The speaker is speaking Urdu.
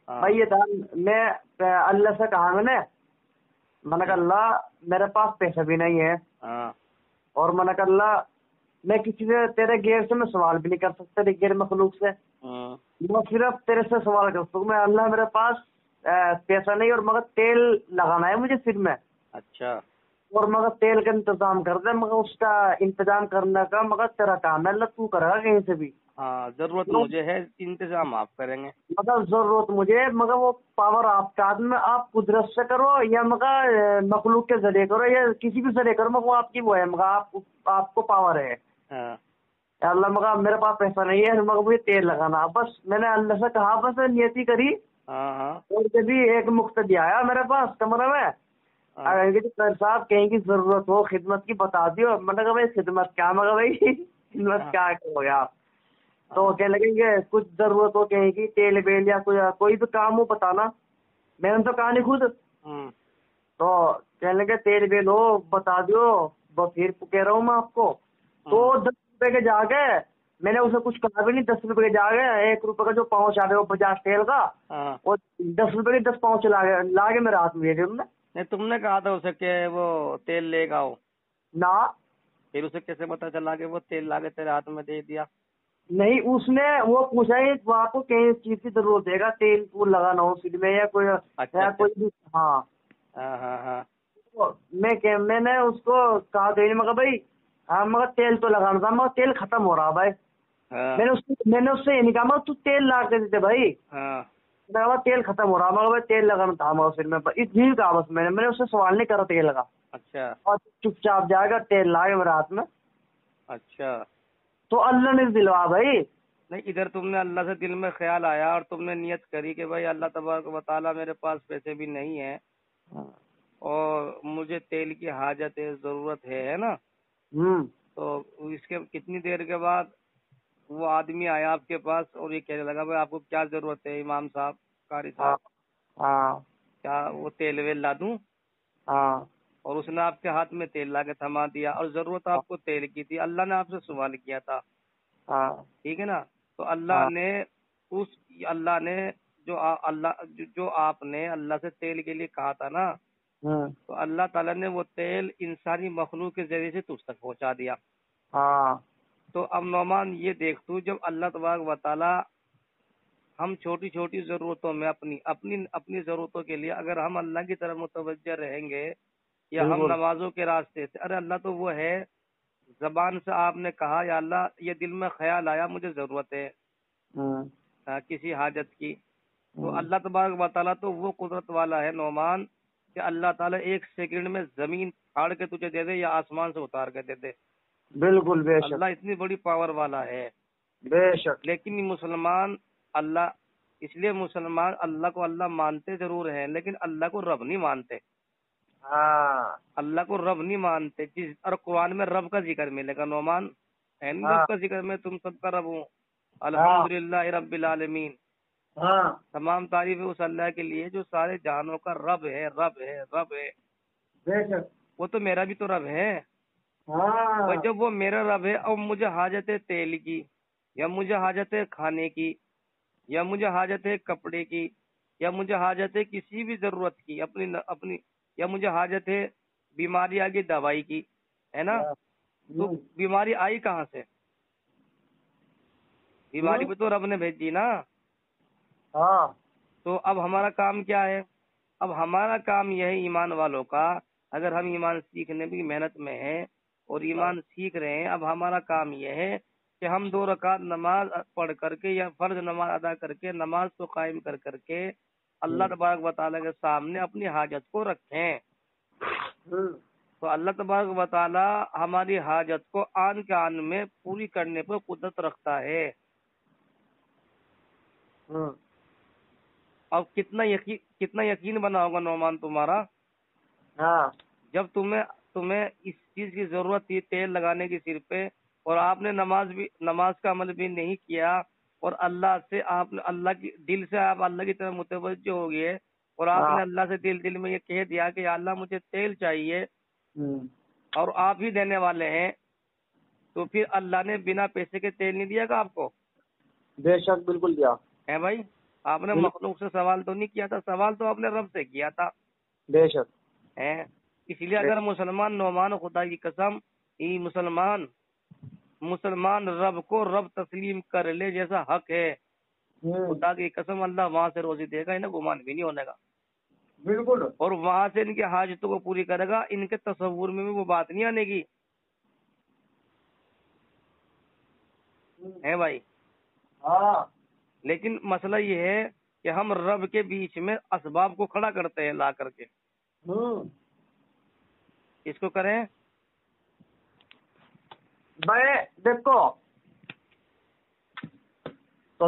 بھائی یہ تھا، میں اللہ سے کہا میں نے کہا اللہ میرے پاس پیسہ بھی نہیں ہے، اور میں نے کہا اللہ میں کسی سے تیرے غیر سے میں سوال بھی نہیں کر سکتا، تیرے غیر مخلوق سے میں صرف تیرے سے سوال کر سکتا ہوں میں، اللہ میرے پاس پیسہ نہیں اور مگر تیل لگانا ہے مجھے سر میں، اچھا، اور مگر تیل کا انتظام کر دے، مگر اس کا انتظام کرنے کا مگر تیرا کام ہے اللہ، تو کرے گا کہیں سے بھی، ہاں ضرورت مجھے ہے، انتظام آپ کریں گے، مگر ضرورت مجھے، مگر وہ پاور آپ کے ہاتھ میں، آپ قدرت سے کرو یا مگر مخلوق کے ذریعے کرو یا کسی بھی ذریعے کرو، مگر وہ آپ کی وہ ہے، مگر آپ کو پاور ہے اللہ، مگر میرے پاس پیسہ نہیں ہے، مگر مجھے تیل لگانا، بس میں نے اللہ سے کہا، بس نیتی کری، اور کبھی ایک مقتدی آیا میرے پاس کمرے میں، سر صاحب کہیں کی ضرورت ہو خدمت کی بتا دیو، میں نے کہا بھائی خدمت کیا، مگر بھائی خدمت کیا کرو گے آپ، تو کہنے لگیں گے کچھ ضرورت ہو کہیں کی تیل بیل یا کوئی بھی کام ہو بتانا، میں نے تو کہا نہیں خود، تو کہنے لگے تیل بیل ہو بتا دیو، پھر کہہ رہا ہوں میں آپ کو، تو 10 روپے کے جا کے میں نے اسے کچھ کہا بھی نہیں، 10 روپے کے جا گئے 1 روپے کا جو پاؤچ آ گئے وہ 50 تیل کا، اور 10 روپے کے 10 پاؤچ لا کے میرے ہاتھ میں دے انہوں نے، نہیں تم نے کہا تھا اسے کہ وہ تیل لے گا، نہ پھر اسے کیسے پتا چلا کہ وہ تیل لا کے تیرے ہاتھ میں دے دیا؟ نہیں اس نے وہ پوچھا ہی وہ آپ کو کہیں چیز کی ضرورت ہے گا، تیل کو لگانا ہو سر میں یا کوئی کوئی بھی، ہاں میں نے اس کو کہا کہ مگر بھائی ہاں مگر تیل تو لگانا تھا، مگر تیل ختم ہو رہا بھائی، میں نے اس سے یہ نہیں کہا مگر تو تیل لا کے دیتے بھائی، تیل ختم ہو رہا مگر بھائی تیل لگانا تھا مگر پھر میں اتنی کہا بس میں نے اس سے سوال نہیں کرا تیل کا، اچھا، اور چپ چاپ جائے گا تیل لا کے میرے ہاتھ میں، اچھا، تو اللہ نے دلوا بھائی، نہیں ادھر تم نے اللہ سے دل میں خیال آیا اور تم نے نیت کری کہ بھائی اللہ تبارک و تعالیٰ میرے پاس پیسے بھی نہیں ہیں اور مجھے تیل کی حاجت ہے، ضرورت ہے نا، تو اس کے کتنی دیر کے بعد وہ آدمی آیا آپ کے پاس اور یہ کہنے لگا بھائی آپ کو کیا ضرورت ہے امام صاحب، قاری صاحب، کیا وہ تیل ویل لا دوں؟ اور اس نے آپ کے ہاتھ میں تیل لا کے تھما دیا، اور ضرورت آپ کو تیل کی تھی، اللہ نے آپ سے سوال کیا تھا، ٹھیک ہے نا، تو اللہ نے جو آپ نے اللہ سے تیل کے لیے کہا تھا نا، تو اللہ تعالیٰ نے وہ تیل انسانی مخلوق کے ذریعے سے تجھ تک پہنچا دیا۔ تو اب نعمان یہ دیکھ تو، جب اللہ تبارک و تعالیٰ ہم چھوٹی چھوٹی ضرورتوں میں اپنی ضرورتوں کے لیے اگر ہم اللہ کی طرف متوجہ رہیں گے یا ہم نمازوں کے راستے سے، ارے اللہ تو وہ ہے، زبان سے آپ نے کہا یا اللہ یہ دل میں خیال آیا مجھے ضرورت ہے کسی حاجت کی، تو اللہ تبارک و تعالیٰ تو وہ قدرت والا ہے نعمان کہ اللہ تعالیٰ 1 سیکنڈ میں زمین پھاڑ کے تجھے دے دے یا آسمان سے اتار کے دے دے، بالکل بے شک، اللہ اتنی بڑی پاور والا ہے، بے شک، لیکن مسلمان اس لیے مسلمان اللہ کو اللہ مانتے ضرور ہیں لیکن اللہ کو رب نہیں مانتے، اللہ کو رب نہیں مانتے، اور قرآن میں رب کا ذکر ملے گا نعمان، رب کا ذکر میں تم سب کا رب ہوں، الحمدللہ رب العالمین، تمام تعریف اس اللہ کے لیے جو سارے جہانوں کا رب ہے، رب ہے، رب ہے، بے شک، وہ تو میرا بھی تو رب ہے، اور جب وہ میرا رب ہے اور مجھے حاجت ہے تیل کی یا مجھے حاجت ہے کھانے کی یا مجھے حاجت ہے کپڑے کی یا مجھے حاجت ہے کسی بھی ضرورت کی اپنی یا مجھے حاجت ہے بیماری آ گئی دوائی کی، ہے نا، تو بیماری آئی کہاں سے؟ بیماری بھی تو رب نے بھیجی نا، تو اب ہمارا کام کیا ہے؟ اب ہمارا کام یہ ہے ایمان والوں کا، اگر ہم ایمان سیکھنے کی محنت میں ہیں اور ایمان سیکھ رہے ہیں، اب ہمارا کام یہ ہے کہ ہم 2 رکعت نماز پڑھ کر کے یا فرض نماز ادا کر کے نماز کو قائم کر کے اللہ تبارک و تعالیٰ کے سامنے اپنی حاجت کو رکھیں، تو اللہ تبارک و تعالیٰ ہماری حاجت کو آن کے آن میں پوری کرنے پر قدرت رکھتا ہے۔ اب کتنا یقین بنا ہوگا نعمان تمہارا، جب تمہیں اس چیز کی ضرورت تھی تیل لگانے کی سر پہ، اور آپ نے نماز کا عمل بھی نہیں کیا، اور اللہ کی دل سے آپ اللہ کی طرف متوجہ ہو گئے، اور آپ نے اللہ سے دل میں یہ کہہ دیا کہ یا اللہ مجھے تیل چاہیے اور آپ ہی دینے والے ہیں، تو پھر اللہ نے بنا پیسے کے تیل نہیں دیا گا آپ کو؟ بے شک بالکل دیا ہے بھائی، آپ نے مخلوق سے سوال تو نہیں کیا تھا، سوال تو آپ نے رب سے کیا تھا. بے شک. اس لیے اگر مسلمان نعمان خدا کی قسم یہ مسلمان رب کو رب تسلیم کر لے جیسا حق ہے، خدا کی قسم اللہ وہاں سے روزی دے گا، انہیں گمان بھی نہیں ہونے گا. بالکل. اور وہاں سے ان کی حاجتوں کو پوری کرے گا، ان کے تصور میں بھی وہ بات نہیں آنے گی. ہے بھائی. ہاں. لیکن مسئلہ یہ ہے کہ ہم رب کے بیچ میں اسباب کو کھڑا کرتے ہیں لا کر کے. اس کو کریں بھائی دیکھو